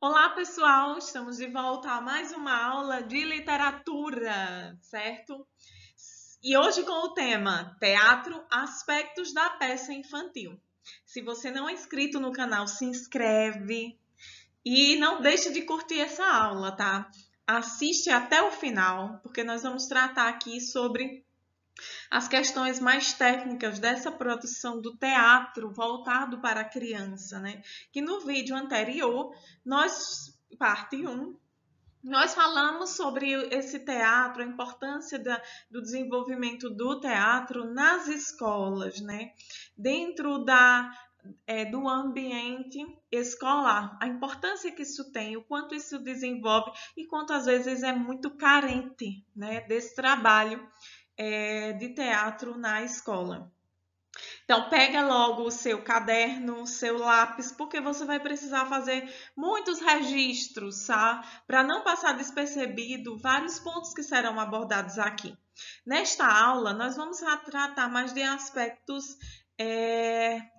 Olá, pessoal! Estamos de volta a mais uma aula de literatura, certo? E hoje com o tema Teatro, aspectos da peça infantil. Se você não é inscrito no canal, se inscreve e não deixe de curtir essa aula, tá? Assiste até o final, porque nós vamos tratar aqui sobre as questões mais técnicas dessa produção do teatro voltado para a criança, né? Que no vídeo anterior, parte 1, nós falamos sobre esse teatro, a importância do desenvolvimento do teatro nas escolas, né? Dentro do ambiente escolar, a importância que isso tem, o quanto isso desenvolve e quanto às vezes é muito carente, né, desse trabalho de teatro na escola. Então, pega logo o seu caderno, o seu lápis, porque você vai precisar fazer muitos registros, tá? Para não passar despercebido vários pontos que serão abordados aqui. Nesta aula, nós vamos tratar mais de aspectos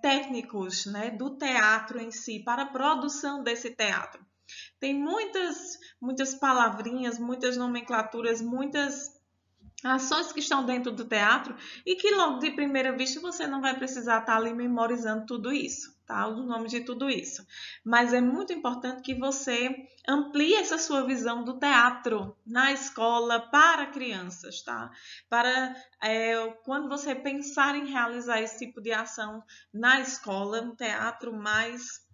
técnicos, né, do teatro em si, para a produção desse teatro. Tem muitas palavrinhas, muitas nomenclaturas, muitas ações que estão dentro do teatro e que logo de primeira vista você não vai precisar estar ali memorizando tudo isso, tá? O nome de tudo isso. Mas é muito importante que você amplie essa sua visão do teatro na escola para crianças, tá? Para quando você pensar em realizar esse tipo de ação na escola, um teatro mais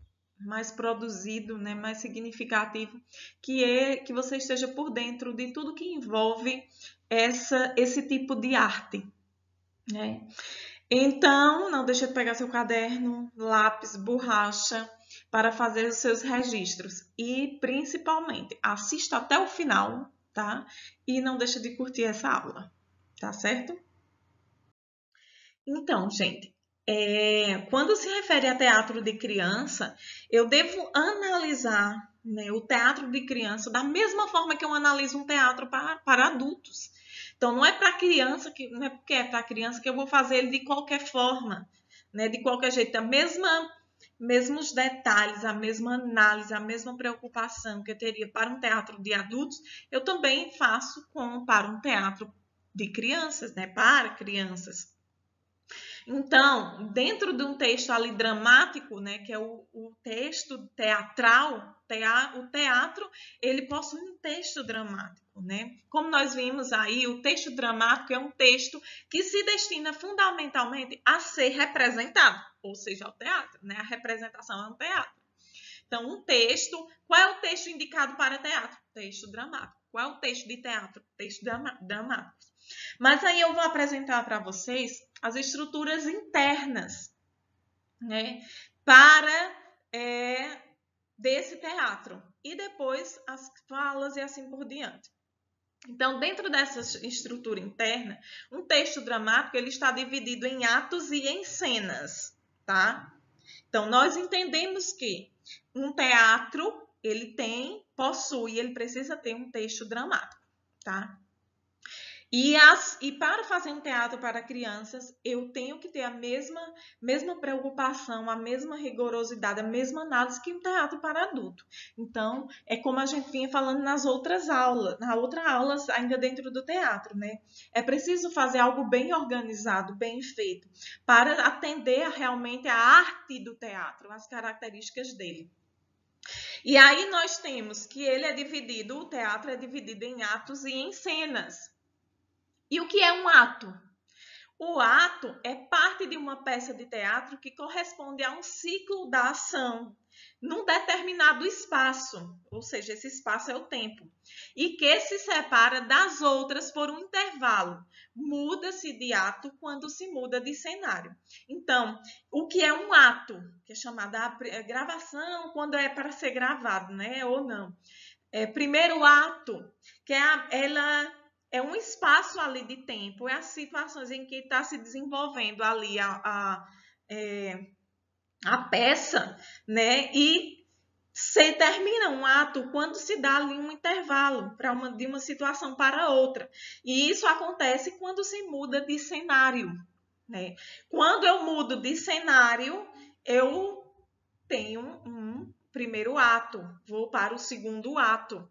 produzido, né, mais significativo, que você esteja por dentro de tudo que envolve esse tipo de arte, né? Então, não deixe de pegar seu caderno, lápis, borracha para fazer os seus registros e, principalmente, assista até o final, tá? E não deixe de curtir essa aula, tá certo? Então, gente, quando se refere a teatro de criança, eu devo analisar, né, o teatro de criança da mesma forma que eu analiso um teatro para adultos. Então, não é para criança não é porque é para criança que eu vou fazer ele de qualquer forma, né, de qualquer jeito. Mesmos detalhes, a mesma análise, a mesma preocupação que eu teria para um teatro de adultos, eu também faço para um teatro de crianças, né, para crianças. Então, dentro de um texto ali dramático, né, que é o texto teatral, o teatro, ele possui um texto dramático, né? Como nós vimos aí, o texto dramático é um texto que se destina fundamentalmente a ser representado, ou seja, ao teatro, né? A representação é um teatro. Então, um texto, qual é o texto indicado para teatro? Texto dramático. Qual é o texto de teatro? Texto dramático. Mas aí eu vou apresentar para vocês as estruturas internas, né, para desse teatro e depois as falas e assim por diante. Então, dentro dessa estrutura interna, um texto dramático ele está dividido em atos e em cenas, tá? Então, nós entendemos que um teatro ele ele precisa ter um texto dramático, tá? E para fazer um teatro para crianças, eu tenho que ter a mesma preocupação, a mesma rigorosidade, a mesma análise que um teatro para adulto. Então, é como a gente vinha falando nas outras aulas, ainda dentro do teatro, né? É preciso fazer algo bem organizado, bem feito, para atender realmente a arte do teatro, as características dele. E aí nós temos que o teatro é dividido em atos e em cenas. E o que é um ato? O ato é parte de uma peça de teatro que corresponde a um ciclo da ação num determinado espaço, ou seja, esse espaço é o tempo, e que se separa das outras por um intervalo. Muda-se de ato quando se muda de cenário. Então, o que é um ato, que é chamada gravação, quando é para ser gravado, né, ou não. Primeiro ato, que ela é um espaço ali de tempo, é as situações em que está se desenvolvendo ali a peça, né? E se termina um ato quando se dá ali um intervalo de uma situação para outra. E isso acontece quando se muda de cenário, né? Quando eu mudo de cenário, eu tenho primeiro ato, vou para o segundo ato.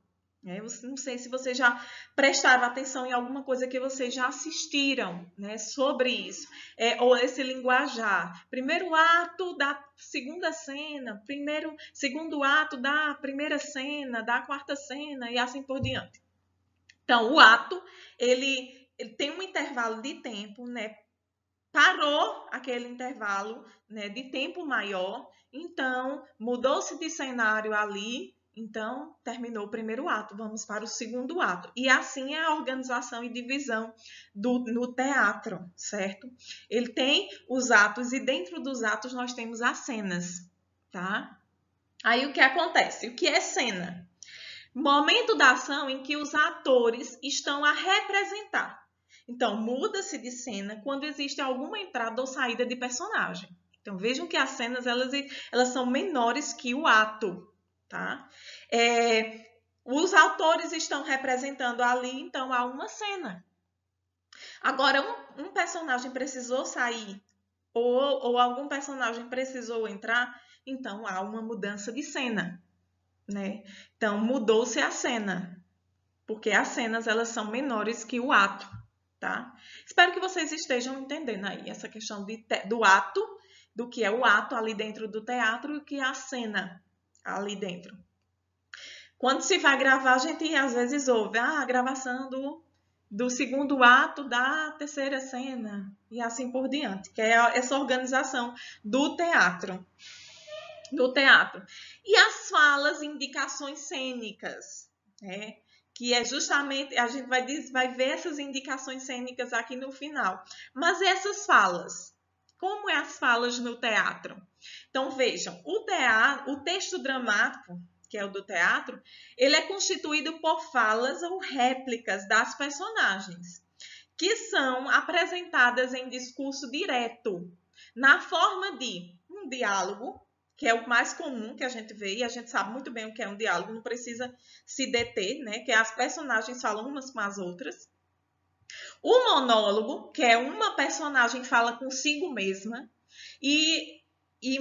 Não sei se vocês já prestaram atenção em alguma coisa que vocês já assistiram, né, sobre isso, ou esse linguajar. Primeiro ato da segunda cena, segundo ato da primeira cena, da quarta cena e assim por diante. Então, o ato, ele tem um intervalo de tempo, né? Parou aquele intervalo, né, de tempo maior, então mudou-se de cenário ali, então terminou o primeiro ato, vamos para o segundo ato. E assim é a organização e divisão no teatro, certo? Ele tem os atos e dentro dos atos nós temos as cenas, tá? Aí o que acontece? O que é cena? Momento da ação em que os atores estão a representar. Então, muda-se de cena quando existe alguma entrada ou saída de personagem. Então, vejam que as cenas elas são menores que o ato, tá? Os atores estão representando ali, então há uma cena. Agora, um personagem precisou sair ou algum personagem precisou entrar, então há uma mudança de cena, né? Então, mudou-se a cena, porque as cenas elas são menores que o ato. Tá? Espero que vocês estejam entendendo aí essa questão do ato, do que é o ato ali dentro do teatro e o que é a cena ali dentro. Quando se vai gravar, a gente às vezes ouve a gravação do segundo ato da terceira cena e assim por diante, que é essa organização do teatro. E as falas, indicações cênicas, né? Que é justamente, a gente vai ver essas indicações cênicas aqui no final. Mas essas falas, como é as falas no teatro? Então, vejam, o texto dramático, que é o do teatro, ele é constituído por falas ou réplicas das personagens, que são apresentadas em discurso direto, na forma de um diálogo, que é o mais comum que a gente vê, e a gente sabe muito bem o que é um diálogo, não precisa se deter, né? Que as personagens falam umas com as outras. O monólogo, que é uma personagem fala consigo mesma, e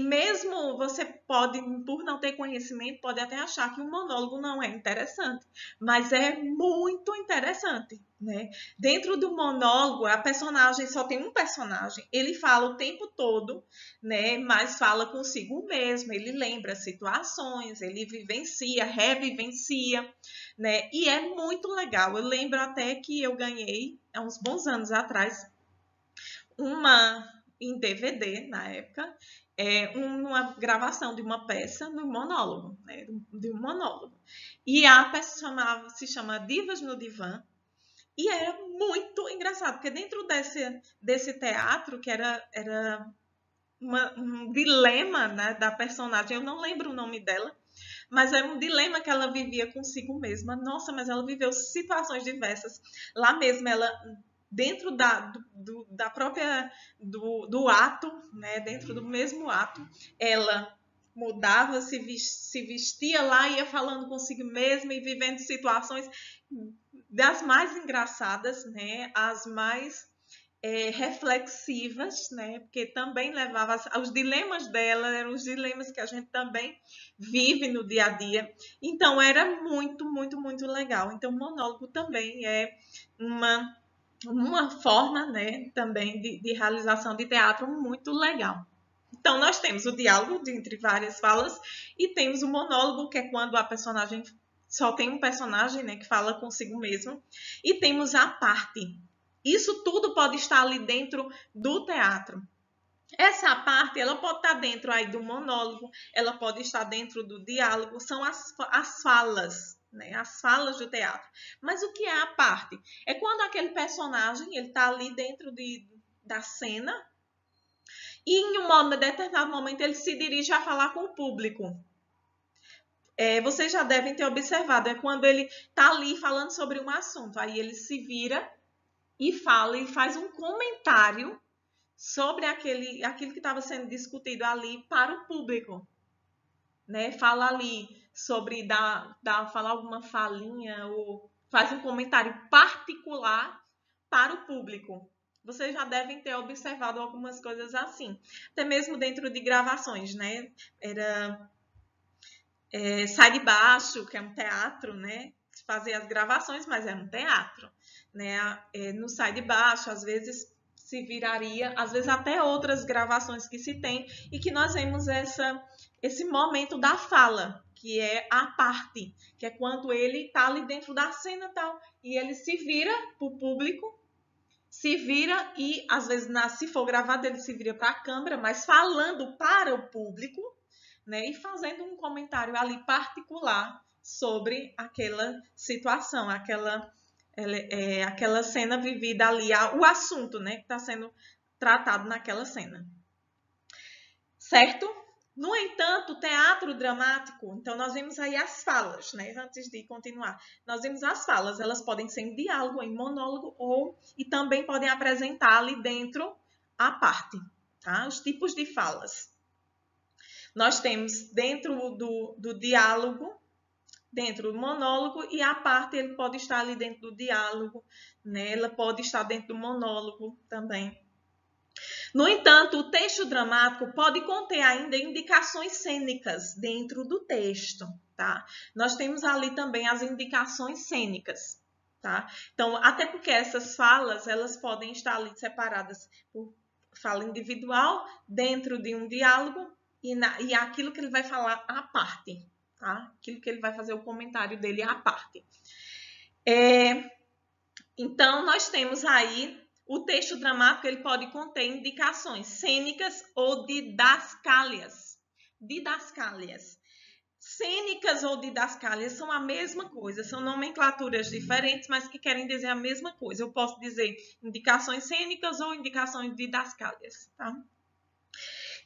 mesmo você pode, por não ter conhecimento, pode até achar que o monólogo não é interessante, mas é muito interessante, né? Dentro do monólogo, a personagem só tem um personagem, ele fala o tempo todo, né? Mas fala consigo mesmo, ele lembra situações, ele vivencia, revivencia, né? E é muito legal. Eu lembro até que eu ganhei, há uns bons anos atrás, uma em DVD, na época, uma gravação de uma peça no monólogo, né? De um monólogo. E a peça se chama Divas no Divã, e era muito engraçado, porque dentro desse teatro, que era um dilema, né, da personagem, eu não lembro o nome dela, mas era um dilema que ela vivia consigo mesma. Nossa, mas ela viveu situações diversas. Lá mesmo, ela dentro da própria do ato, né, dentro do mesmo ato, ela mudava, se vestia lá, ia falando consigo mesma e vivendo situações das mais engraçadas, né, as mais reflexivas, né? Porque também levava aos dilemas dela, eram os dilemas que a gente também vive no dia a dia. Então era muito, muito, muito legal. Então o monólogo também é uma forma, né, também de realização de teatro muito legal. Então nós temos o diálogo entre várias falas e temos o monólogo, que é quando a personagem só tem um personagem, né, que fala consigo mesmo, e temos a parte. Isso tudo pode estar ali dentro do teatro. Essa parte, ela pode estar dentro aí do monólogo, ela pode estar dentro do diálogo, são as falas, né? As falas do teatro. Mas o que é a parte? É quando aquele personagem, ele está ali dentro da cena e em um determinado momento ele se dirige a falar com o público. Vocês já devem ter observado, é quando ele está ali falando sobre um assunto, aí ele se vira e fala e faz um comentário sobre aquilo que estava sendo discutido ali para o público, né? Fala ali sobre falar alguma falinha ou faz um comentário particular para o público. Vocês já devem ter observado algumas coisas assim, até mesmo dentro de gravações, né? Sai de Baixo, que é um teatro, né? Fazer as gravações, mas é um teatro, né? No Sai de Baixo, às vezes se viraria, às vezes até outras gravações que se tem, e que nós vemos esse momento da fala, que é a parte, que é quando ele está ali dentro da cena e tal, e ele se vira para o público, se vira e, às vezes, se for gravado, ele se vira para a câmera, mas falando para o público, né, e fazendo um comentário ali particular sobre aquela situação, aquela cena vivida ali, o assunto, né, que está sendo tratado naquela cena. Certo? No entanto, o teatro dramático, então nós vemos aí as falas, né? Antes de continuar, nós vemos as falas, elas podem ser em diálogo, em monólogo, e também podem apresentar ali dentro a parte, tá? Os tipos de falas. Nós temos dentro do diálogo, dentro do monólogo, e a parte ele pode estar ali dentro do diálogo, né? Ela pode estar dentro do monólogo também. No entanto, o texto dramático pode conter ainda indicações cênicas dentro do texto, tá? Nós temos ali também as indicações cênicas, tá? Então, até porque essas falas, elas podem estar ali separadas por fala individual, dentro de um diálogo, e aquilo que ele vai falar à parte, tá? Aquilo que ele vai fazer o comentário dele à parte. Então, nós temos aí o texto dramático, ele pode conter indicações cênicas ou didascálias. Didascálias. Cênicas ou didascálias são a mesma coisa, são nomenclaturas diferentes, mas que querem dizer a mesma coisa. Eu posso dizer indicações cênicas ou indicações didascálias, tá?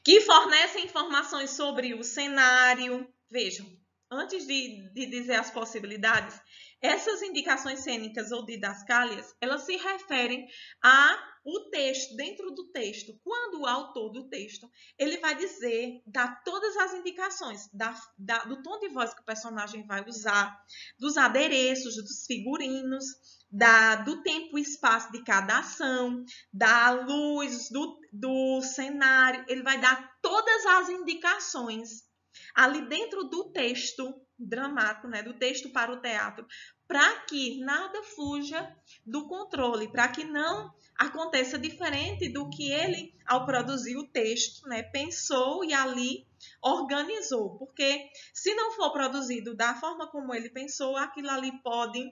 Que fornecem informações sobre o cenário. Vejam, antes de dizer as possibilidades, essas indicações cênicas ou didascálias, elas se referem ao texto, dentro do texto. Quando o autor do texto, ele vai dizer, dar todas as indicações do tom de voz que o personagem vai usar, dos adereços, dos figurinos, do tempo e espaço de cada ação, da luz, do cenário. Ele vai dar todas as indicações ali dentro do texto dramático, né, do texto para o teatro, para que nada fuja do controle, para que não aconteça diferente do que ele, ao produzir o texto, né, pensou e ali organizou. Porque se não for produzido da forma como ele pensou, aquilo ali pode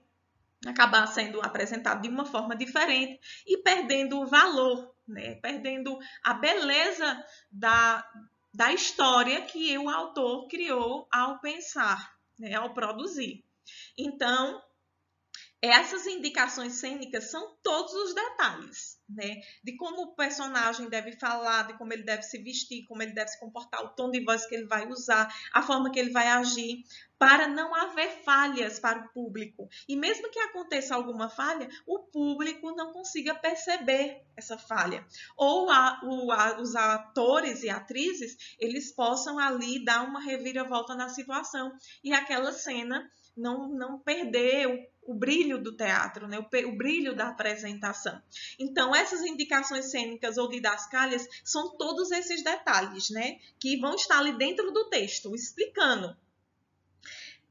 acabar sendo apresentado de uma forma diferente e perdendo o valor, né, perdendo a beleza da história que o autor criou ao pensar, né, ao produzir. Então, essas indicações cênicas são todos os detalhes, né? De como o personagem deve falar, de como ele deve se vestir, como ele deve se comportar, o tom de voz que ele vai usar, a forma que ele vai agir, para não haver falhas para o público. E mesmo que aconteça alguma falha, o público não consiga perceber essa falha. Ou os atores e atrizes, eles possam ali dar uma reviravolta na situação e aquela cena não perder o brilho do teatro, né? O brilho da apresentação. Então, essas indicações cênicas ou didascálias são todos esses detalhes, né? Que vão estar ali dentro do texto, explicando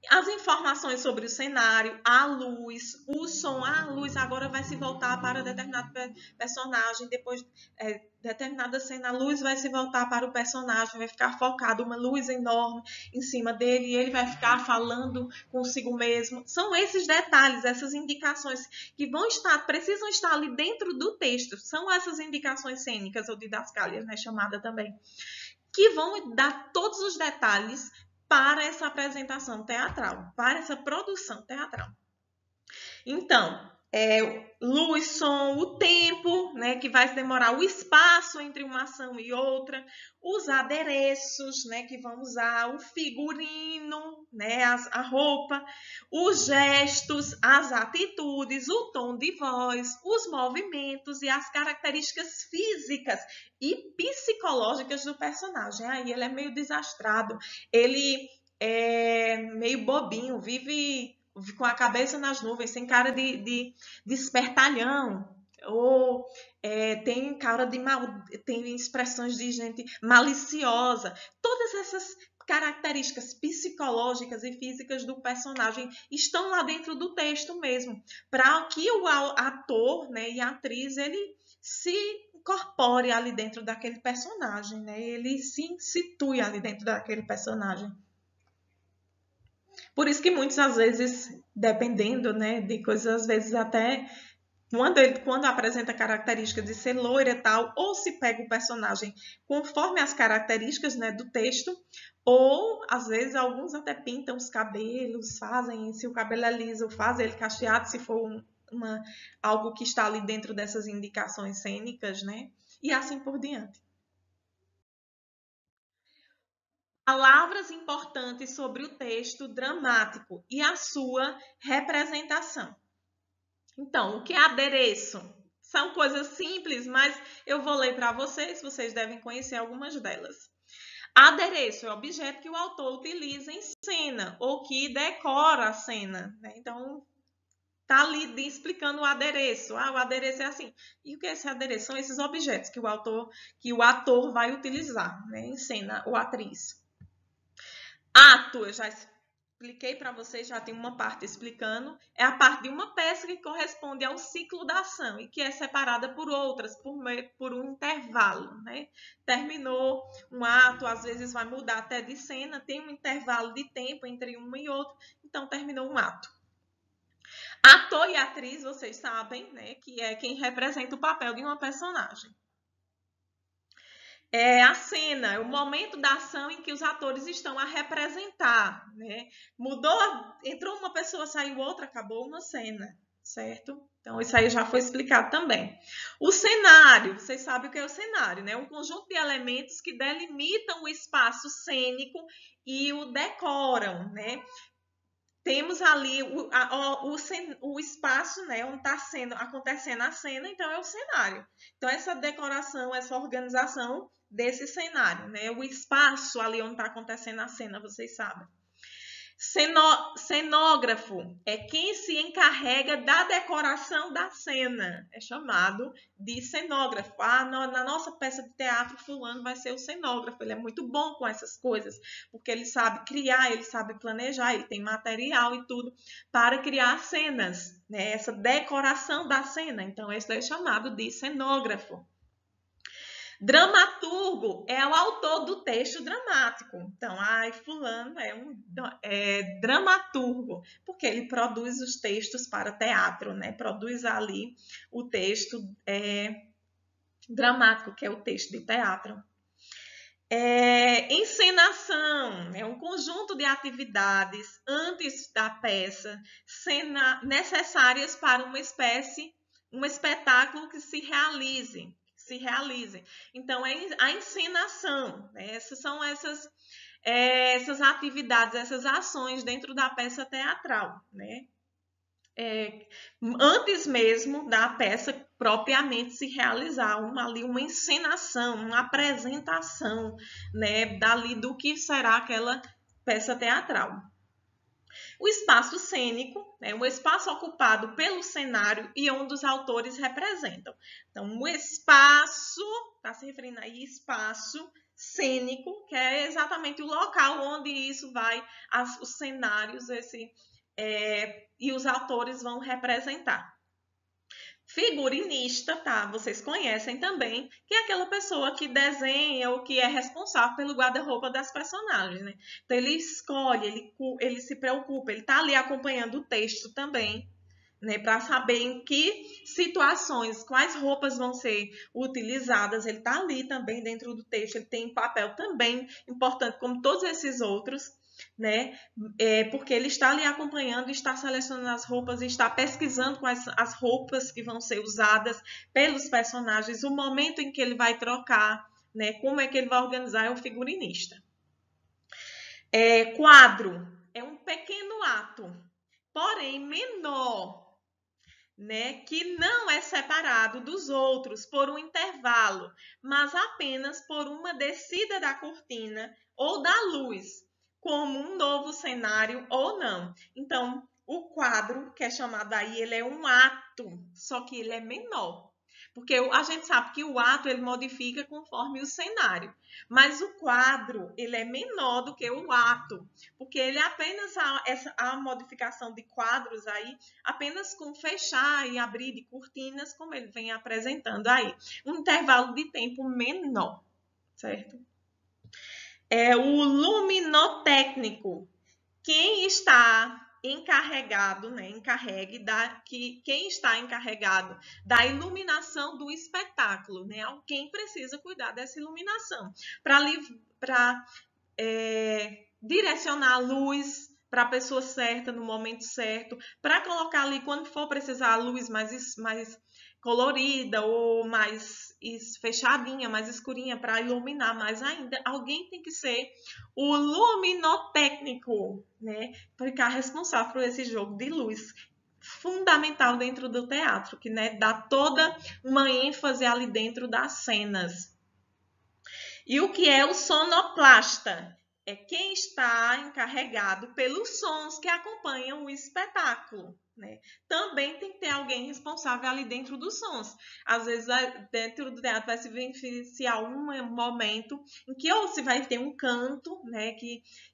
as informações sobre o cenário, a luz, o som. A luz agora vai se voltar para determinado personagem, depois determinada cena, a luz vai se voltar para o personagem, vai ficar focado uma luz enorme em cima dele e ele vai ficar falando consigo mesmo. São esses detalhes, essas indicações que precisam estar ali dentro do texto. São essas indicações cênicas ou didascálias, né, chamada também, que vão dar todos os detalhes para essa apresentação teatral, para essa produção teatral. Então, luz, som, o tempo, né, que vai demorar, o espaço entre uma ação e outra, os adereços, né, que vão usar, o figurino, né, a roupa, os gestos, as atitudes, o tom de voz, os movimentos e as características físicas e psicológicas do personagem. Aí ele é meio desastrado, ele é meio bobinho, vive com a cabeça nas nuvens, sem cara de espertalhão, ou tem cara de tem expressões de gente maliciosa. Todas essas características psicológicas e físicas do personagem estão lá dentro do texto mesmo, para que o ator, né, e a atriz ele se incorpore ali dentro daquele personagem, né? Ele se situe ali dentro daquele personagem. Por isso que muitas às vezes, dependendo, né, de coisas, às vezes até quando apresenta características de ser loira e tal, ou se pega o personagem conforme as características, né, do texto, ou às vezes alguns até pintam os cabelos, fazem, se o cabelo é liso, fazem ele cacheado, se for algo que está ali dentro dessas indicações cênicas, né? E assim por diante. Palavras importantes sobre o texto dramático e a sua representação. Então, o que é adereço? São coisas simples, mas eu vou ler para vocês devem conhecer algumas delas. Adereço é o objeto que o autor utiliza em cena ou que decora a cena, né? Então, tá ali explicando o adereço. O adereço é assim. E o que é esse adereço? São esses objetos que o ator vai utilizar, né, em cena, ou atriz. Ato, eu já expliquei para vocês, já tem uma parte explicando, é a parte de uma peça que corresponde ao ciclo da ação e que é separada por outras, por um intervalo, né? Terminou um ato, às vezes vai mudar até de cena, tem um intervalo de tempo entre uma e outra, então terminou um ato. Ator e atriz, vocês sabem, né, que é quem representa o papel de uma personagem. É a cena, é o momento da ação em que os atores estão a representar, né? Mudou, entrou uma pessoa, saiu outra, acabou uma cena, certo? Então, isso aí já foi explicado também. O cenário, vocês sabem o que é o cenário, né? Um conjunto de elementos que delimitam o espaço cênico e o decoram, né? Temos ali o espaço, né, onde está acontecendo a cena, então é o cenário. Então, essa decoração, essa organização desse cenário, né, o espaço ali onde está acontecendo a cena, vocês sabem. Cenógrafo é quem se encarrega da decoração da cena. É chamado de cenógrafo. Na nossa peça de teatro, fulano vai ser o cenógrafo. Ele é muito bom com essas coisas, porque ele sabe criar, ele sabe planejar, ele tem material e tudo para criar cenas, né? Essa decoração da cena. Então, esse é chamado de cenógrafo. Dramaturgo é o autor do texto dramático. Então, fulano é dramaturgo, porque ele produz os textos para teatro, né? Produz ali o texto dramático, que é o texto de teatro. Encenação é um conjunto de atividades antes da peça necessárias para um espetáculo que se realize. Então, a encenação, né? Essas são essas atividades, essas ações dentro da peça teatral, né? Antes mesmo da peça propriamente se realizar, uma encenação, uma apresentação, né, dali do que será aquela peça teatral. O espaço cênico é um espaço ocupado pelo cenário e onde os autores representam. Então, o espaço, está se referindo aí, espaço cênico, que é exatamente o local onde isso vai, os cenários, e os autores vão representar. Figurinista, tá? Vocês conhecem também, que é aquela pessoa que desenha ou que é responsável pelo guarda-roupa das personagens, né? Então, ele escolhe, ele se preocupa, ele tá ali acompanhando o texto também, né? Para saber em que situações, quais roupas vão ser utilizadas. Ele tá ali também dentro do texto, ele tem um papel também importante, como todos esses outros, né? Porque ele está ali acompanhando, está selecionando as roupas, está pesquisando quais as roupas que vão ser usadas pelos personagens, o momento em que ele vai trocar, né? Como é que ele vai organizar, é um figurinista. Quadro é um pequeno ato, porém menor, né? Que não é separado dos outros por um intervalo, mas apenas por uma descida da cortina ou da luz, como um novo cenário ou não. Então, o quadro, que é chamado aí, ele é um ato, só que ele é menor. Porque a gente sabe que o ato ele modifica conforme o cenário, mas o quadro ele é menor do que o ato, porque ele apenas a modificação de quadros aí, apenas com fechar e abrir de cortinas, como ele vem apresentando aí, um intervalo de tempo menor, certo? É o luminotécnico. Quem está encarregado, né, quem está encarregado da iluminação do espetáculo, né? Alguém precisa cuidar dessa iluminação para direcionar a luz para a pessoa certa no momento certo, para colocar ali quando for precisar a luz mais colorida ou mais fechadinha, mais escurinha para iluminar mais ainda. Alguém tem que ser o luminotécnico, né? Ficar responsável por esse jogo de luz fundamental dentro do teatro, que, né, dá toda uma ênfase ali dentro das cenas. E o que é o sonoplasta? É quem está encarregado pelos sons que acompanham o espetáculo, né? Também tem que ter alguém responsável ali dentro dos sons. Às vezes, dentro do teatro vai se vivenciar um momento em que ou se vai ter um canto, né,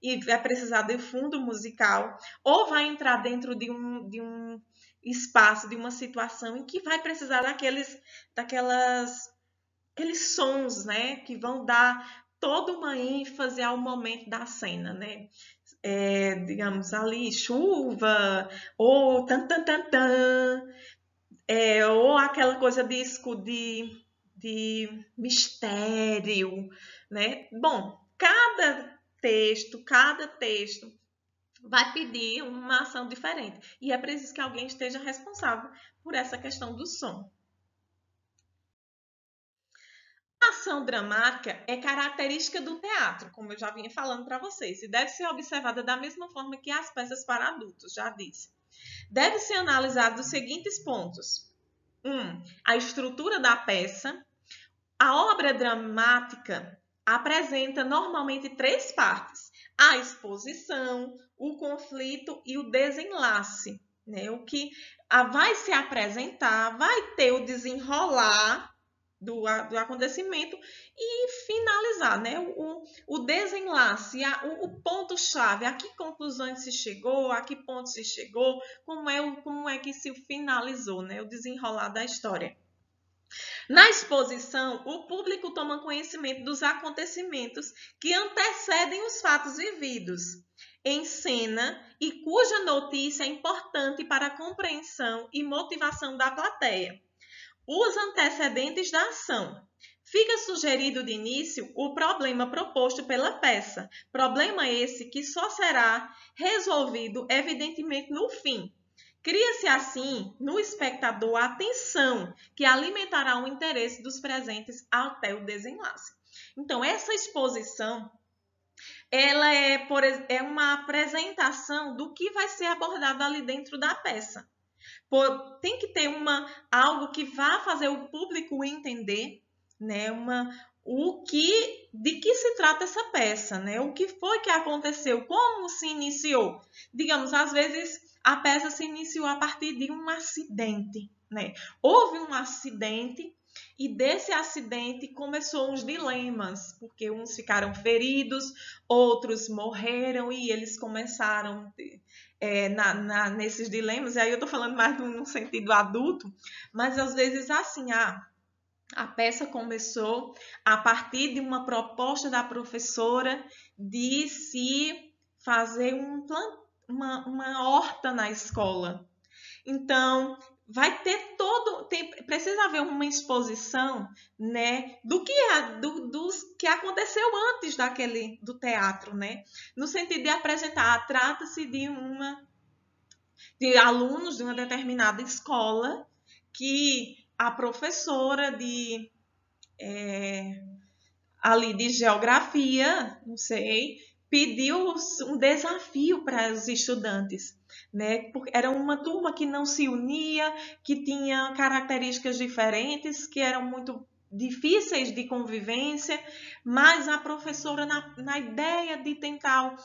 e vai precisar de fundo musical, ou vai entrar dentro de um espaço, de uma situação em que vai precisar aqueles sons, né, que vão dar toda uma ênfase ao momento da cena, né? Digamos ali, chuva, ou tan tan tan tan, ou aquela coisa de mistério, né? Bom, cada texto vai pedir uma ação diferente. E é preciso que alguém esteja responsável por essa questão do som. A ação dramática é característica do teatro, como eu já vinha falando para vocês, e deve ser observada da mesma forma que as peças para adultos, já disse. Deve ser analisado os seguintes pontos. 1. A estrutura da peça. A obra dramática apresenta normalmente 3 partes: a exposição, o conflito e o desenlace. Né? O que vai se apresentar, vai ter o desenrolar do acontecimento e finalizar, né? O desenlace, o ponto-chave, a que conclusões se chegou, a que ponto se chegou, como é que se finalizou, né? O desenrolar da história. Na exposição, o público toma conhecimento dos acontecimentos que antecedem os fatos vividos em cena e cuja notícia é importante para a compreensão e motivação da plateia. Os antecedentes da ação. Fica sugerido de início o problema proposto pela peça. Problema esse que só será resolvido, evidentemente, no fim. Cria-se assim no espectador a tensão que alimentará o interesse dos presentes até o desenlace. Então, essa exposição ela é uma apresentação do que vai ser abordado ali dentro da peça. Tem que ter algo que vá fazer o público entender, né, de que se trata essa peça, né? O que foi que aconteceu, como se iniciou. Digamos, às vezes a peça se iniciou a partir de um acidente, né? Houve um acidente e desse acidente começou uns dilemas, porque uns ficaram feridos, outros morreram e eles começaram nesses dilemas. E aí eu estou falando mais no sentido adulto, mas às vezes assim, a peça começou a partir de uma proposta da professora de se fazer uma horta na escola. Então, vai ter precisa haver uma exposição, né, dos que aconteceu antes do teatro, né, no sentido de apresentar, trata-se de alunos de uma determinada escola que a professora ali de geografia, não sei, pediu um desafio para os estudantes, né? Porque era uma turma que não se unia, que tinha características diferentes, que eram muito difíceis de convivência, mas a professora, na ideia de tentar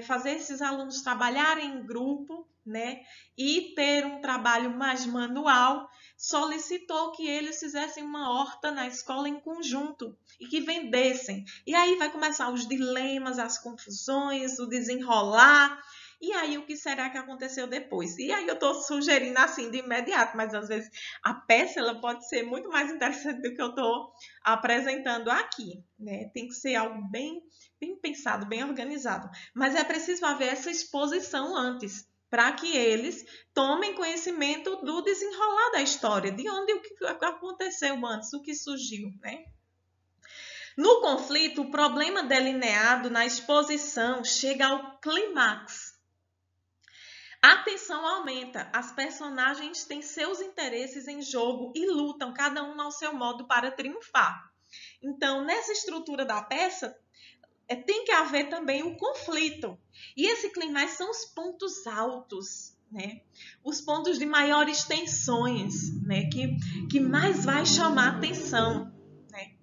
fazer esses alunos trabalharem em grupo, né, e ter um trabalho mais manual, solicitou que eles fizessem uma horta na escola em conjunto e que vendessem. E aí vai começar os dilemas, as confusões, o desenrolar. E aí, o que será que aconteceu depois? E aí eu estou sugerindo assim de imediato, mas às vezes a peça ela pode ser muito mais interessante do que eu estou apresentando aqui, né? Tem que ser algo bem pensado, bem organizado. Mas é preciso haver essa exposição antes, para que eles tomem conhecimento do desenrolar da história, de onde o que aconteceu antes, o que surgiu, né? No conflito, o problema delineado na exposição chega ao clímax. A tensão aumenta, as personagens têm seus interesses em jogo e lutam, cada um ao seu modo, para triunfar. Então, nessa estrutura da peça, tem que haver também o conflito. E esse clímax são os pontos altos, né? Os pontos de maiores tensões, né? Que mais vai chamar atenção, né?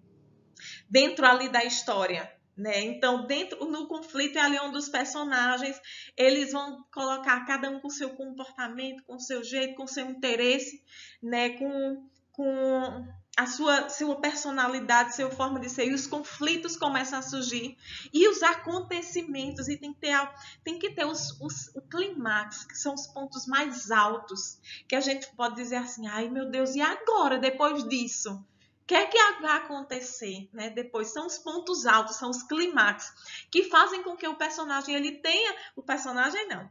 Dentro ali da história. Né? Então, no conflito é ali onde os personagens eles vão colocar cada um com seu comportamento, com seu jeito, com seu interesse, né? com a sua personalidade, sua forma de ser, e os conflitos começam a surgir, e os acontecimentos, e tem que ter o clímax, que são os pontos mais altos, que a gente pode dizer assim, ai meu Deus, e agora, depois disso? O que é que vai acontecer, né? Depois são os pontos altos, são os clímax, que fazem com que o personagem ele tenha, o personagem não,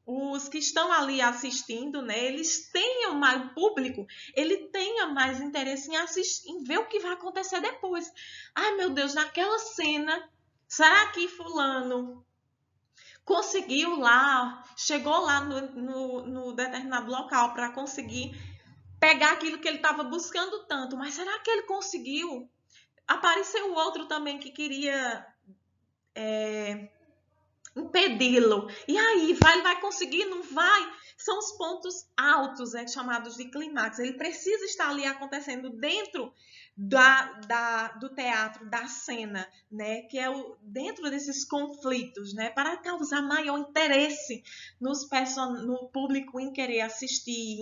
os que estão ali assistindo, né, eles tenham mais, o público, ele tenha mais interesse em assistir, em ver o que vai acontecer depois. Ai, meu Deus, naquela cena, será que fulano conseguiu lá, chegou lá no determinado local para conseguir pegar aquilo que ele estava buscando tanto, mas será que ele conseguiu? Apareceu outro também que queria impedi-lo. E aí, vai conseguir? Não vai? São os pontos altos, chamados de clímax. Ele precisa estar ali acontecendo dentro do teatro, da cena, né? Que é dentro desses conflitos, né? Para causar maior interesse no público em querer assistir,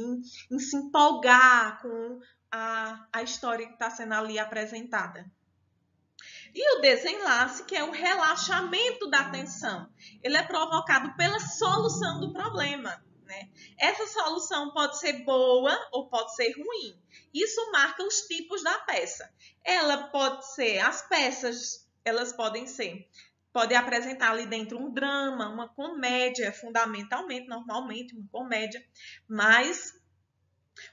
em se empolgar com a história que está sendo ali apresentada. E o desenlace, que é o relaxamento da tensão. Ele é provocado pela solução do problema, né? Essa solução pode ser boa ou pode ser ruim. Isso marca os tipos da peça. Ela pode ser, as peças, elas podem apresentar ali dentro um drama, uma comédia, fundamentalmente, normalmente uma comédia, mas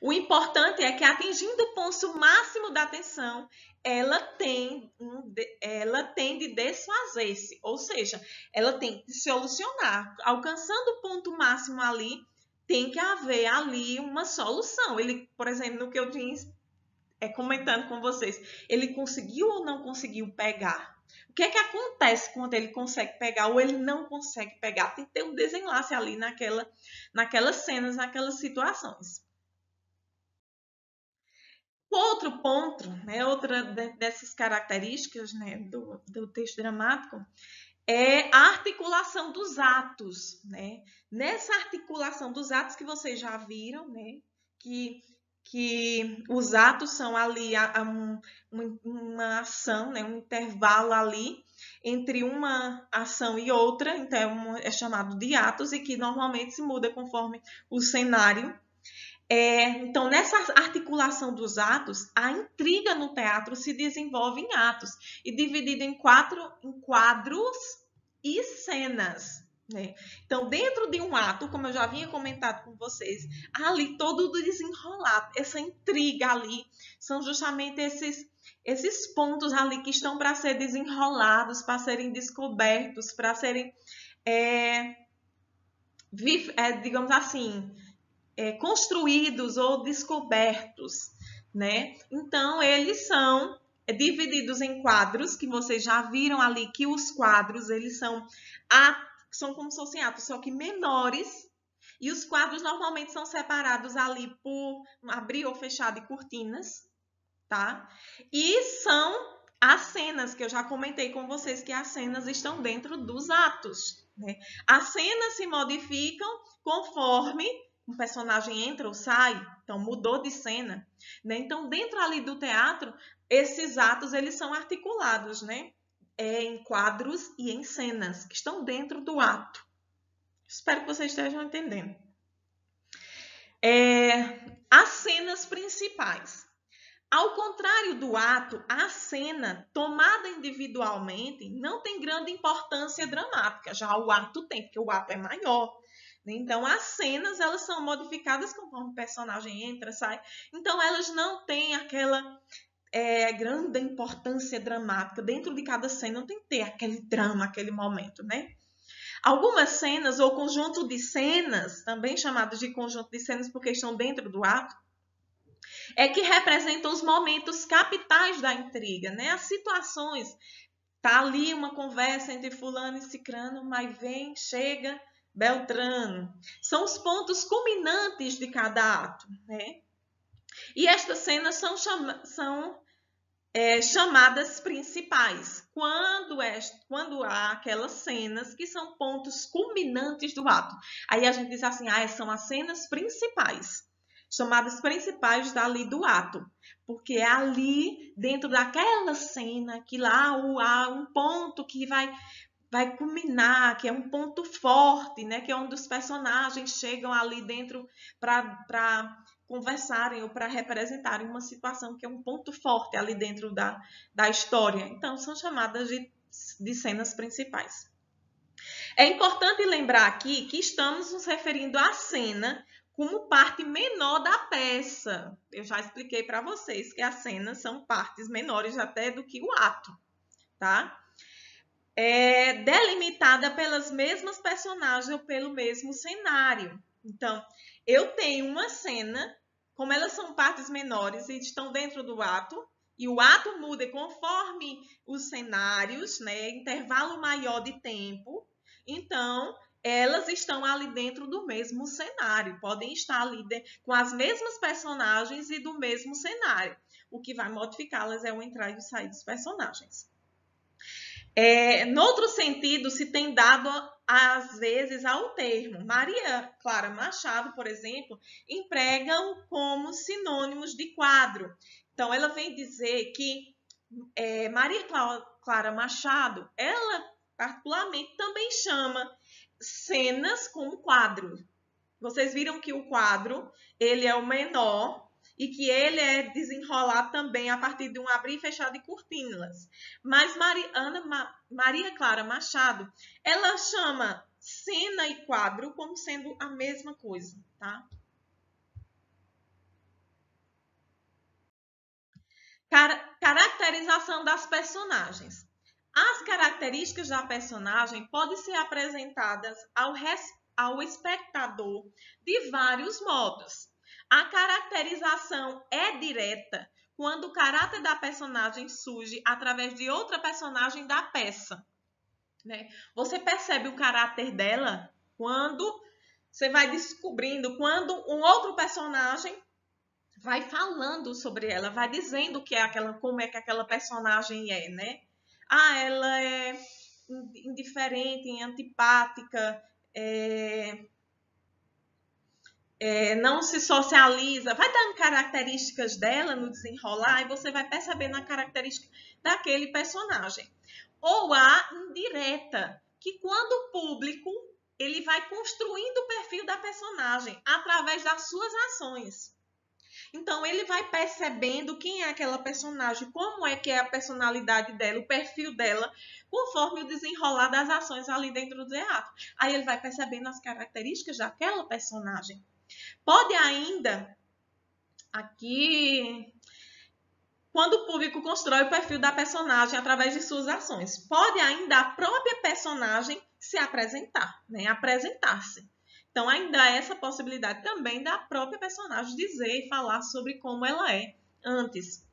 o importante é que, atingindo o ponto máximo da tensão, ela tende a desfazer-se, ou seja, ela tem que solucionar. Alcançando o ponto máximo ali, tem que haver ali uma solução. Ele, por exemplo, no que eu disse, comentando com vocês, ele conseguiu ou não conseguiu pegar? O que é que acontece quando ele consegue pegar ou ele não consegue pegar? Tem que ter um desenlace ali naquelas cenas, naquelas situações. Outro ponto, né, outra dessas características, né, do texto dramático é a articulação dos atos. Né? Nessa articulação dos atos que vocês já viram, né, que os atos são ali uma ação, né, um intervalo ali entre uma ação e outra, então é chamado de atos e que normalmente se muda conforme o cenário. Então, nessa articulação dos atos, a intriga no teatro se desenvolve em atos e dividida em quadros e cenas. Né? Então, dentro de um ato, como eu já havia comentado com vocês, ali todo o desenrolado, essa intriga ali, são justamente esses pontos ali que estão para ser desenrolados, para serem descobertos, para serem, digamos assim, construídos ou descobertos, né? Então, eles são divididos em quadros, que vocês já viram ali que os quadros, eles são como se fossem atos, só que menores, e os quadros normalmente são separados ali por abrir ou fechar de cortinas, tá? E são as cenas, que eu já comentei com vocês que as cenas estão dentro dos atos, né? As cenas se modificam conforme um personagem entra ou sai, então mudou de cena, né? Então, dentro ali do teatro, esses atos eles são articulados, né? Em quadros e em cenas que estão dentro do ato. Espero que vocês estejam entendendo. As cenas principais. Ao contrário do ato, a cena, tomada individualmente, não tem grande importância dramática. Já o ato tem, porque o ato é maior. Então, as cenas, elas são modificadas conforme o personagem entra, sai. Então, elas não têm aquela grande importância dramática. Dentro de cada cena tem que ter aquele drama, aquele momento, né? Algumas cenas ou conjunto de cenas, também chamadas de conjunto de cenas porque estão dentro do ato, que representam os momentos capitais da intriga, né? As situações. Tá ali uma conversa entre fulano e cicrano, mas vem, chega Beltrano. São os pontos culminantes de cada ato, né? E estas cenas são chamadas principais, quando há aquelas cenas que são pontos culminantes do ato. Aí a gente diz assim, são as cenas principais, chamadas principais dali do ato, porque é ali, dentro daquela cena, que lá há um ponto que vai culminar, que é um ponto forte, né? Que é onde os personagens chegam ali dentro para conversarem ou para representarem uma situação que é um ponto forte ali dentro da história. Então, são chamadas de cenas principais. É importante lembrar aqui que estamos nos referindo à cena como parte menor da peça. Eu já expliquei para vocês que as cenas são partes menores até do que o ato, tá? Delimitada pelas mesmas personagens ou pelo mesmo cenário. Então, eu tenho uma cena, como elas são partes menores e estão dentro do ato, e o ato muda conforme os cenários, né? Intervalo maior de tempo. Então, elas estão ali dentro do mesmo cenário, podem estar ali com as mesmas personagens e do mesmo cenário. O que vai modificá-las é o entrar e o sair dos personagens. No outro sentido, se tem dado, às vezes, ao termo. Maria Clara Machado, por exemplo, empregam como sinônimos de quadro. Então, ela vem dizer que Maria Clara Machado, ela particularmente também chama cenas como quadro. Vocês viram que o quadro, ele é o menor, e que ele é desenrolado também a partir de um abrir e fechar de cortinas. Mas Maria Clara Machado, ela chama cena e quadro como sendo a mesma coisa, tá? Caracterização das personagens. As características da personagem podem ser apresentadas ao espectador de vários modos. A caracterização é direta quando o caráter da personagem surge através de outra personagem da peça, né? Você percebe o caráter dela quando você vai descobrindo, quando um outro personagem vai falando sobre ela, vai dizendo como é que aquela personagem é, né? Ela é indiferente, antipática, não se socializa, vai dando características dela no desenrolar e você vai percebendo a característica daquele personagem. Ou a indireta, que quando o público ele vai construindo o perfil da personagem através das suas ações. Então, ele vai percebendo quem é aquela personagem, como é que é a personalidade dela, o perfil dela, conforme o desenrolar das ações ali dentro do teatro. Aí ele vai percebendo as características daquela personagem. Pode ainda, aqui, quando o público constrói o perfil da personagem através de suas ações, pode ainda a própria personagem se apresentar, né? Apresentar-se. Então, ainda há essa possibilidade também da própria personagem dizer e falar sobre como ela é antes.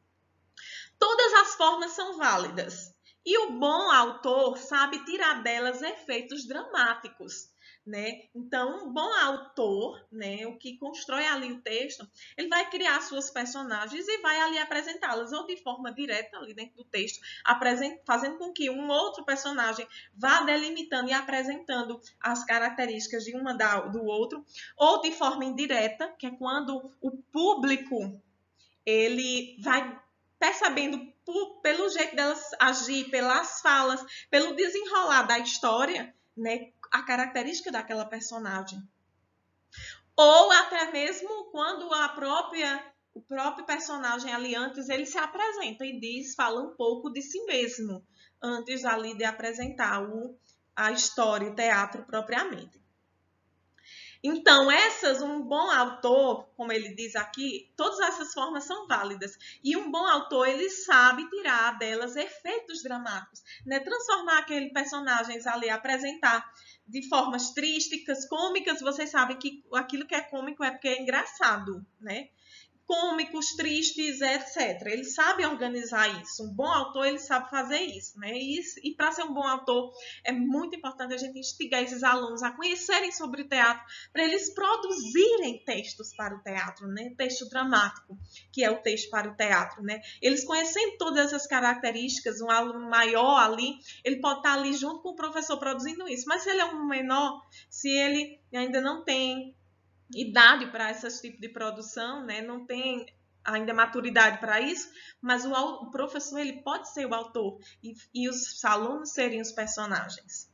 Todas as formas são válidas. E o bom autor sabe tirar delas efeitos dramáticos. né? Então, um bom autor, né, o que constrói ali o texto, ele vai criar suas personagens e vai ali apresentá-las, ou de forma direta ali dentro do texto, fazendo com que um outro personagem vá delimitando e apresentando as características de do outro, ou de forma indireta, que é quando o público ele vai percebendo pelo jeito delas agir, pelas falas, pelo desenrolar da história, né, a característica daquela personagem. Ou até mesmo quando o próprio personagem ali antes ele se apresenta e fala um pouco de si mesmo, antes ali de apresentar a história, o teatro propriamente. Então, um bom autor, como ele diz aqui, todas essas formas são válidas. E um bom autor, ele sabe tirar delas efeitos dramáticos, né? Transformar aqueles personagens ali, apresentar de formas trísticas, cômicas. Vocês sabem que aquilo que é cômico é porque é engraçado, né? Cômicos, tristes, etc. Ele sabe organizar isso. Um bom autor, ele sabe fazer isso, né? E para ser um bom autor, é muito importante a gente instigar esses alunos a conhecerem sobre o teatro, para eles produzirem textos para o teatro, né? Texto dramático, que é o texto para o teatro, né? Eles conhecendo todas essas características, um aluno maior ali, ele pode estar ali junto com o professor produzindo isso. Mas se ele é um menor, se ele ainda não tem idade para esse tipo de produção, né? Não tem ainda maturidade para isso, mas o professor ele pode ser o autor e os alunos seriam os personagens.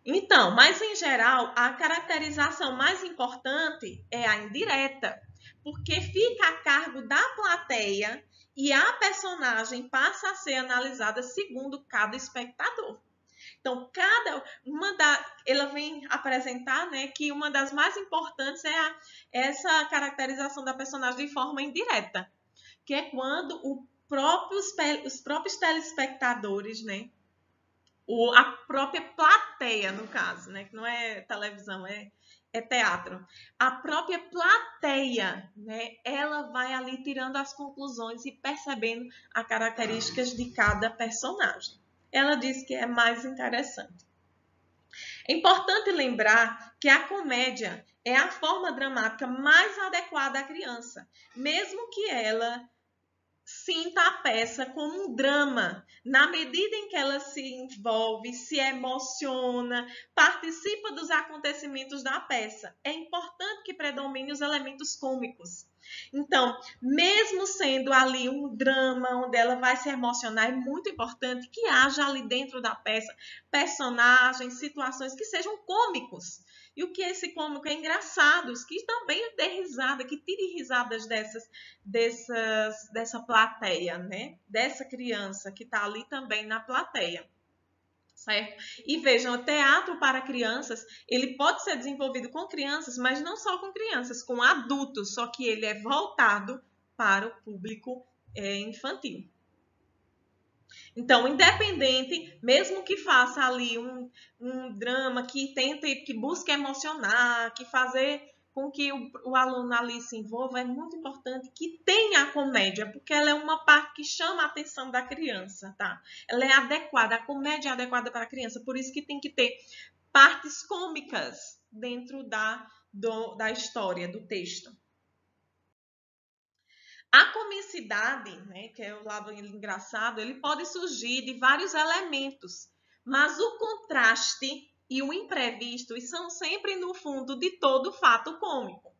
Então, mas em geral, a caracterização mais importante é a indireta, porque fica a cargo da plateia e a personagem passa a ser analisada segundo cada espectador. Então, ela vem apresentar, né, que uma das mais importantes é essa caracterização da personagem de forma indireta, que é quando os próprios telespectadores, né, a própria plateia, no caso, né, que não é televisão, é teatro. A própria plateia, né, ela vai ali tirando as conclusões e percebendo as características de cada personagem. Ela diz que é mais interessante. É importante lembrar que a comédia é a forma dramática mais adequada à criança, mesmo que ela sinta a peça como um drama, na medida em que ela se envolve, se emociona, participa dos acontecimentos da peça. É importante que predomine os elementos cômicos. Então, mesmo sendo ali um drama onde ela vai se emocionar, é muito importante que haja ali dentro da peça personagens, situações que sejam cômicos. E o que é esse cômico? É engraçados, que também dê risada, que tire risadas dessa plateia, né? Dessa criança que está ali também na plateia. Certo? E vejam, o teatro para crianças, ele pode ser desenvolvido com crianças, mas não só com crianças, com adultos, só que ele é voltado para o público infantil. Então, independente, mesmo que faça ali um drama que tente, que busque emocionar, que fazer com que o aluno ali se envolva, é muito importante que tenha a comédia, porque ela é uma parte que chama a atenção da criança, tá? Ela é adequada, a comédia é adequada para a criança, por isso que tem que ter partes cômicas dentro da história, do texto. A comicidade, né, que é o lado engraçado, ele pode surgir de vários elementos, mas o contraste e o imprevisto são sempre no fundo de todo fato cômico,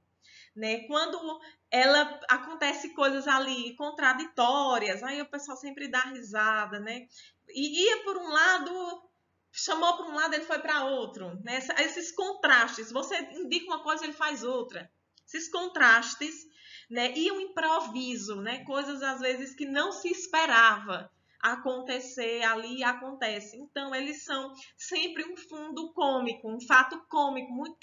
né? Quando ela acontece coisas ali contraditórias, aí o pessoal sempre dá risada, né? E ia por um lado, chamou para um lado, ele foi para outro, né? Esses contrastes, você indica uma coisa, ele faz outra. Esses contrastes, né? E o improviso, né? Coisas às vezes que não se esperava acontecer ali acontece. Então eles são sempre um fundo cômico, um fato cômico, muito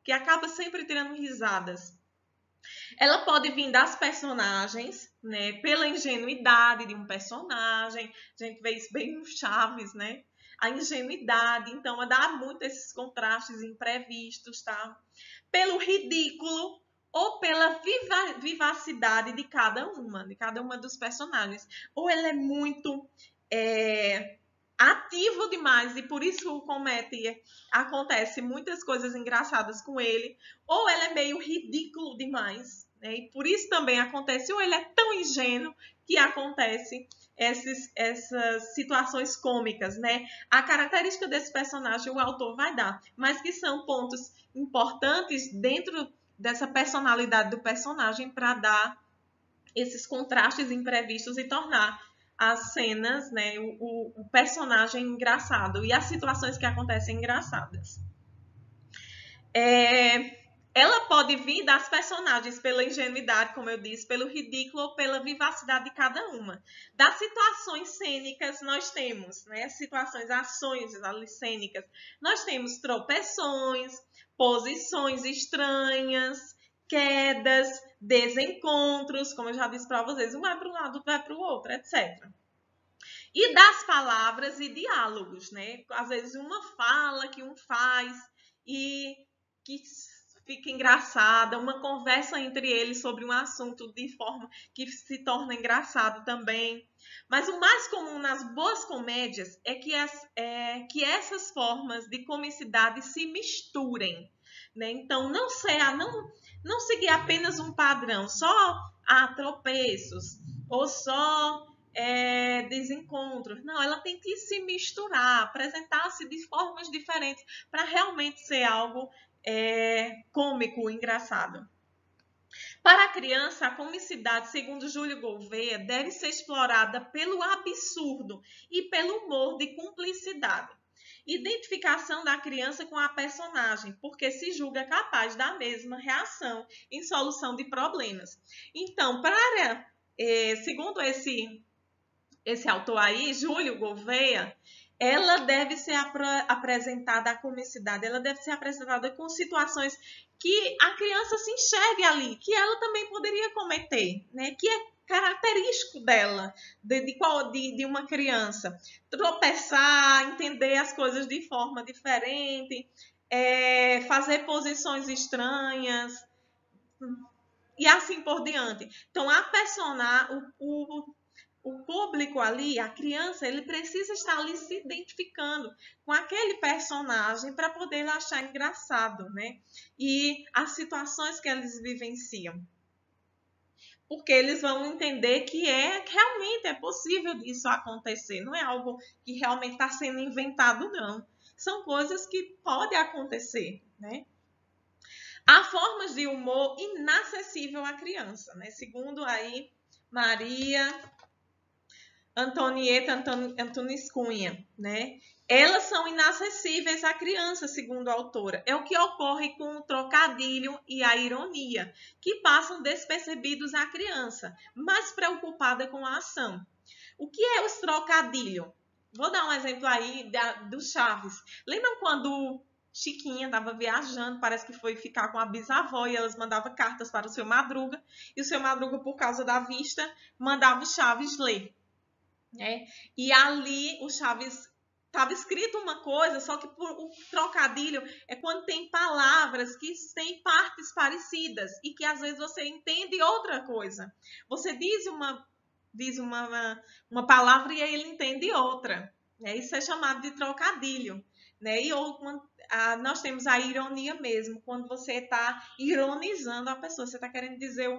que acaba sempre tirando risadas. Ela pode vir das personagens, né? Pela ingenuidade de um personagem. A gente vê isso bem no Chaves, né? A ingenuidade, então, dá muito esses contrastes imprevistos, tá? Pelo ridículo ou pela vivacidade de cada uma dos personagens. Ou ela é muito ativo demais e por isso acontece muitas coisas engraçadas com ele, ou ele é meio ridículo demais, né? E por isso também acontece, ou ele é tão ingênuo que acontece essas situações cômicas, né? A característica desse personagem o autor vai dar, mas que são pontos importantes dentro dessa personalidade do personagem para dar esses contrastes imprevistos e tornar as cenas, né, o personagem engraçado e as situações que acontecem engraçadas. Ela pode vir das personagens pela ingenuidade, como eu disse, pelo ridículo ou pela vivacidade de cada uma. Das situações cênicas, nós temos, né, situações, ações ali cênicas, nós temos tropeções, posições estranhas, quedas, desencontros, como eu já disse para vocês, um vai para um lado, outro vai para o outro, etc. E das palavras e diálogos, né? Às vezes uma fala que um faz e que fica engraçada, uma conversa entre eles sobre um assunto de forma que se torna engraçado também. Mas o mais comum nas boas comédias é que essas formas de comicidade se misturem, né? Então, não seguir apenas um padrão, só tropeços, ou só desencontros. Não, ela tem que se misturar, apresentar-se de formas diferentes para realmente ser algo cômico, engraçado. Para a criança, a comicidade, segundo Júlio Gouveia, deve ser explorada pelo absurdo e pelo humor de cumplicidade. Identificação da criança com a personagem, porque se julga capaz da mesma reação em solução de problemas. Então, segundo esse autor aí, Júlio Gouveia, ela deve ser apresentada, a comicidade, ela deve ser apresentada com situações que a criança se enxergue ali, que ela também poderia cometer, né? Que é característico dela, de uma criança. Tropeçar, entender as coisas de forma diferente, fazer posições estranhas, e assim por diante. Então, o público ali, a criança, ele precisa estar ali se identificando com aquele personagem para poder achar engraçado, né? E as situações que eles vivenciam. Porque eles vão entender que realmente é possível disso acontecer. Não é algo que realmente está sendo inventado, não. São coisas que podem acontecer, né? Há formas de humor inacessível à criança, né? Segundo aí Maria Antonieta Antunes Cunha, né? Elas são inacessíveis à criança, segundo a autora. É o que ocorre com o trocadilho e a ironia, que passam despercebidos à criança, mais preocupada com a ação. O que é os trocadilhos? Vou dar um exemplo aí do Chaves. Lembram quando Chiquinha estava viajando, parece que foi ficar com a bisavó e elas mandavam cartas para o seu Madruga, e o seu Madruga, por causa da vista, mandava o Chaves ler. E ali o Chaves estava escrito uma coisa, só que o trocadilho é quando tem palavras que têm partes parecidas e que às vezes você entende outra coisa. Você diz uma palavra e ele entende outra. Né? Isso é chamado de trocadilho. Né? E nós temos a ironia mesmo, quando você está ironizando a pessoa, você está querendo dizer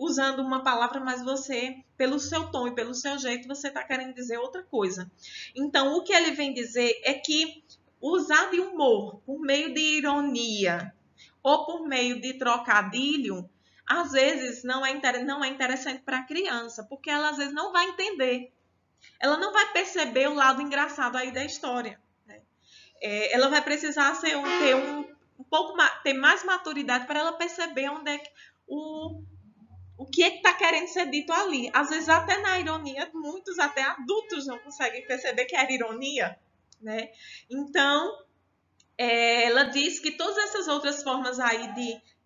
usando uma palavra, mas você, pelo seu tom e pelo seu jeito, você está querendo dizer outra coisa. Então, o que ele vem dizer é que usar de humor por meio de ironia ou por meio de trocadilho, às vezes não é interessante para a criança, porque ela às vezes não vai entender. Ela não vai perceber o lado engraçado aí da história. Né? Ela vai precisar ter mais maturidade para ela perceber onde é que o que é que está querendo ser dito ali. Às vezes, até na ironia, muitos até adultos não conseguem perceber que era ironia. Né? Então, ela diz que todas essas outras formas aí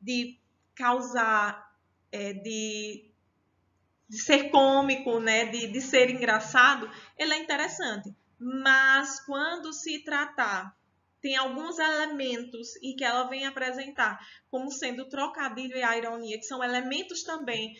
de causar, de ser cômico, né? de ser engraçado, ele é interessante. Mas quando se tratar, tem alguns elementos e que ela vem apresentar como sendo o trocadilho e a ironia, que são elementos também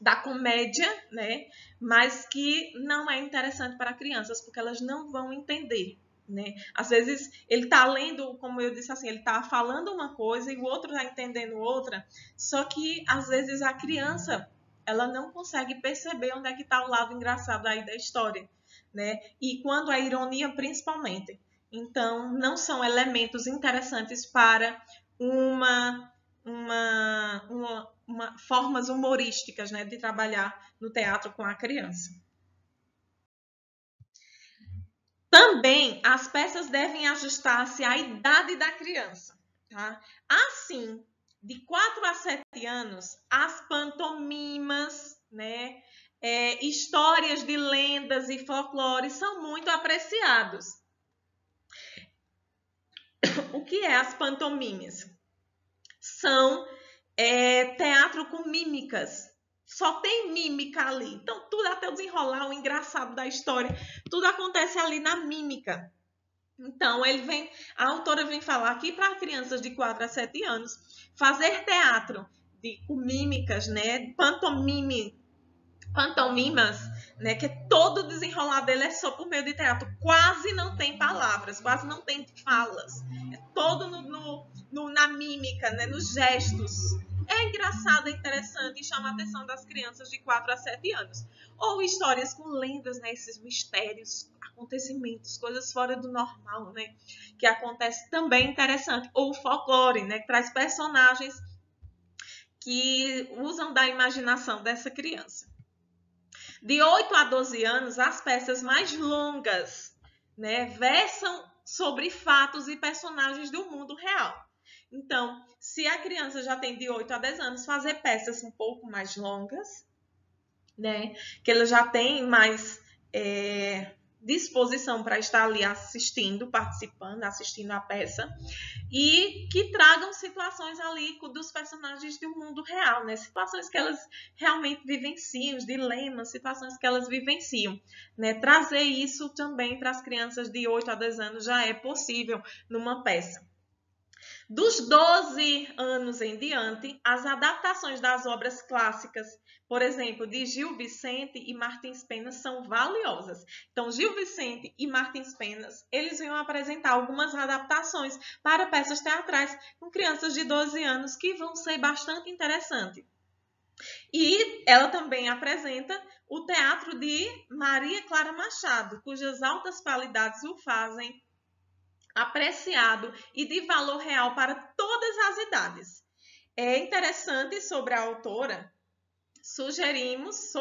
da comédia, né? Mas que não é interessante para crianças, porque elas não vão entender, né? Às vezes ele está lendo, como eu disse assim, ele está falando uma coisa e o outro está entendendo outra, só que às vezes a criança ela não consegue perceber onde é que está o lado engraçado aí da história, né? E quando a ironia, principalmente. Então, não são elementos interessantes para formas humorísticas, né, de trabalhar no teatro com a criança. Também as peças devem ajustar-se à idade da criança. Tá? Assim, de 4 a 7 anos, as pantomimas, né, histórias de lendas e folclore são muito apreciados. O que é as pantomimas? São teatro com mímicas. Só tem mímica ali. Então, tudo, até o desenrolar, o engraçado da história, tudo acontece ali na mímica. Então, a autora vem falar aqui para crianças de 4 a 7 anos, fazer teatro com mímicas, né? Pantomimas, né? Que todo o desenrolar dele é só por meio de teatro. Quase não tem palavras, quase não tem falas. É todo na mímica, né? Nos gestos. É engraçado, é interessante e chama a atenção das crianças de 4 a 7 anos. Ou histórias com lendas, né? Esses mistérios, acontecimentos, coisas fora do normal, né? Que acontece também interessante. Ou folclore, né? Que traz personagens que usam da imaginação dessa criança. De 8 a 12 anos, as peças mais longas, né, versam sobre fatos e personagens do mundo real. Então, se a criança já tem de 8 a 10 anos, fazer peças um pouco mais longas, né, que ela já tem mais disposição para estar ali assistindo, participando, assistindo a peça, e que tragam situações ali dos personagens do mundo real, né? Situações que elas realmente vivenciam, os dilemas, situações que elas vivenciam, né? Trazer isso também para as crianças de 8 a 10 anos já é possível numa peça. Dos 12 anos em diante, as adaptações das obras clássicas, por exemplo, de Gil Vicente e Martins Penas, são valiosas. Então, Gil Vicente e Martins Penas, eles vão apresentar algumas adaptações para peças teatrais com crianças de 12 anos que vão ser bastante interessantes. E ela também apresenta o teatro de Maria Clara Machado, cujas altas qualidades o fazem apreciado e de valor real para todas as idades. É interessante sobre a autora, sugerimos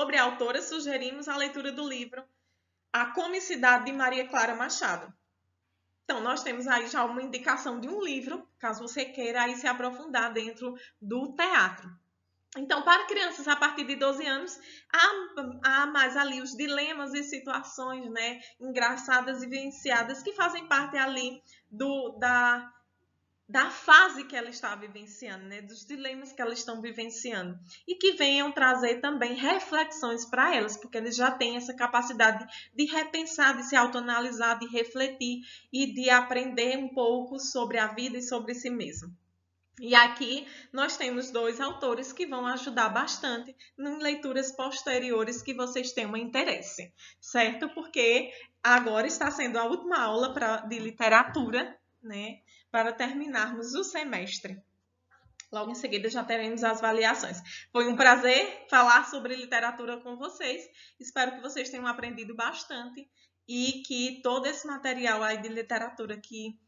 a leitura do livro A Comicidade de Maria Clara Machado. Então, nós temos aí já uma indicação de um livro, caso você queira aí se aprofundar dentro do teatro. Então, para crianças a partir de 12 anos, há mais ali os dilemas e situações, né, engraçadas e vivenciadas que fazem parte ali da fase que ela está vivenciando, né, dos dilemas que elas estão vivenciando. E que venham trazer também reflexões para elas, porque eles já têm essa capacidade de repensar, de se autoanalisar, de refletir e de aprender um pouco sobre a vida e sobre si mesmo. E aqui nós temos 2 autores que vão ajudar bastante em leituras posteriores que vocês tenham interesse, certo? Porque agora está sendo a última aula de literatura, né? Para terminarmos o semestre. Logo em seguida já teremos as avaliações. Foi um prazer falar sobre literatura com vocês. Espero que vocês tenham aprendido bastante e que todo esse material aí de literatura que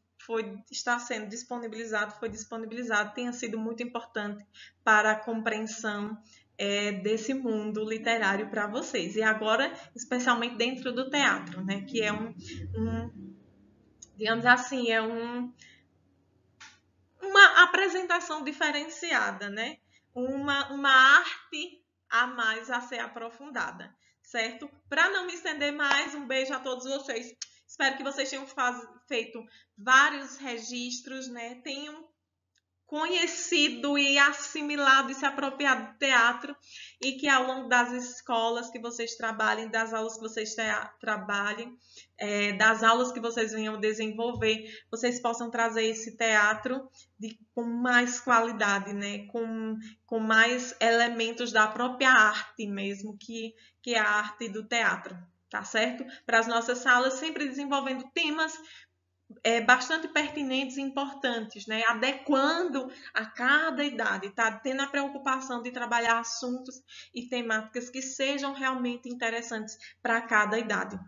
está sendo disponibilizado, tenha sido muito importante para a compreensão desse mundo literário para vocês. E agora, especialmente dentro do teatro, né? Que é digamos assim, uma apresentação diferenciada, né? Uma arte a mais a ser aprofundada, certo? Para não me estender mais, um beijo a todos vocês. Espero que vocês tenham feito vários registros, né? Tenham conhecido e assimilado e se apropriado do teatro, e que ao longo das escolas que vocês trabalhem, das aulas que vocês trabalhem, das aulas que vocês venham desenvolver, vocês possam trazer esse teatro com mais qualidade, né? Com mais elementos da própria arte mesmo, que é a arte do teatro, tá certo? Para as nossas salas, sempre desenvolvendo temas bastante pertinentes e importantes, né? Adequando a cada idade, tá? Tendo a preocupação de trabalhar assuntos e temáticas que sejam realmente interessantes para cada idade,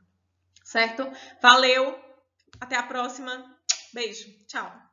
certo? Valeu, até a próxima, beijo, tchau!